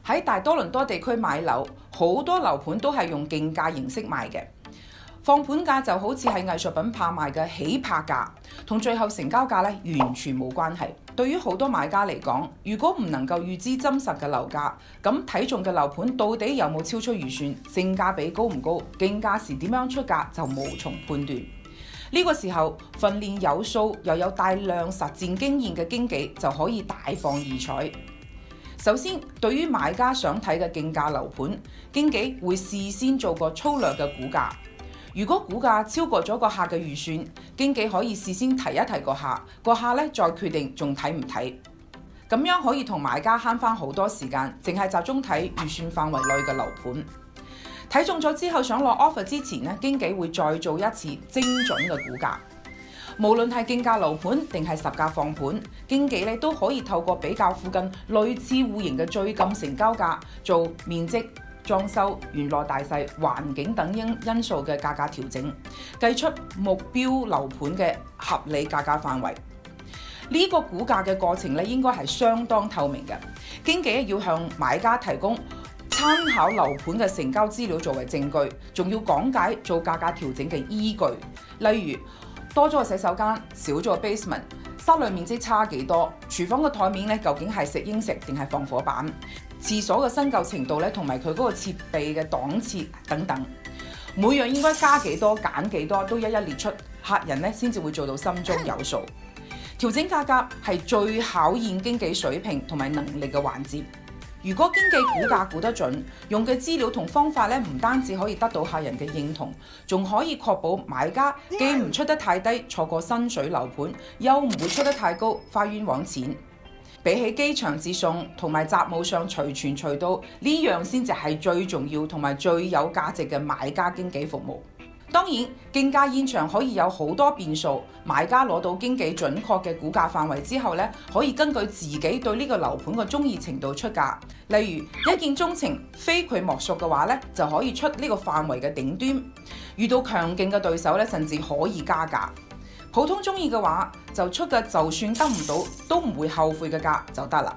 喺大多倫多地區買樓，好多樓盤都係用競價形式賣嘅。放盤價就好似係藝術品拍賣嘅起拍價，同最後成交價咧完全冇關係。對於好多買家嚟講，如果唔能夠預知真實嘅樓價，咁睇中嘅樓盤到底有冇超出預算，性價比高唔高，競價時點樣出價就無從判斷。呢個時候，訓練有素又有大量實戰經驗嘅經紀就可以大放異彩。首先，對於買家想睇嘅競價樓盤，經紀會事先做個粗略嘅估價。如果估價超過咗個客嘅預算，經紀可以事先提一提個客咧再決定仲睇唔睇。咁樣可以同買家慳翻好多時間，淨係集中睇預算範圍內嘅樓盤。睇中咗之後，想落 offer 之前咧，經紀會再做一次精準嘅估價。無論係競價樓盤定係實價放盤，經紀咧都可以透過比較附近類似戶型嘅最近成交價，做面積、裝修、原落大細、環境等因素嘅價格調整，計出目標樓盤嘅合理價格範圍。呢個估價嘅過程咧，應該係相當透明嘅。經紀要向買家提供參考樓盤嘅成交資料作為證據，仲要講解做價格調整嘅依據，例如多咗個洗手間，少咗個 basement， 室內面積差幾多，廚房嘅台面咧究竟係食英式定係放火板，廁所嘅新舊程度咧，同埋佢嗰個設備嘅檔次等等，每樣應該加幾多減幾多都一一列出，客人咧先至會做到心中有數。調整價格係最考驗經紀水平同埋能力嘅環節。如果經紀估價估得準，用嘅資料同方法咧，唔單止可以得到客人嘅認同，仲可以確保買家既唔出得太低，錯過薪水樓盤，又唔會出得太高，花冤枉錢。比起機場接送同埋雜務上隨傳隨到，呢樣先至係最重要同埋最有價值嘅買家經紀服務。當然，競價現場可以有好多變數，買家攞到經紀準確嘅估價範圍之後咧，可以根據自己對呢個樓盤嘅中意程度出價。例如一見鍾情，非佢莫屬嘅話咧，就可以出呢個範圍嘅頂端。遇到強勁嘅對手咧，甚至可以加價。普通中意嘅話，就出嘅就算得唔到，都唔會後悔嘅價就得啦。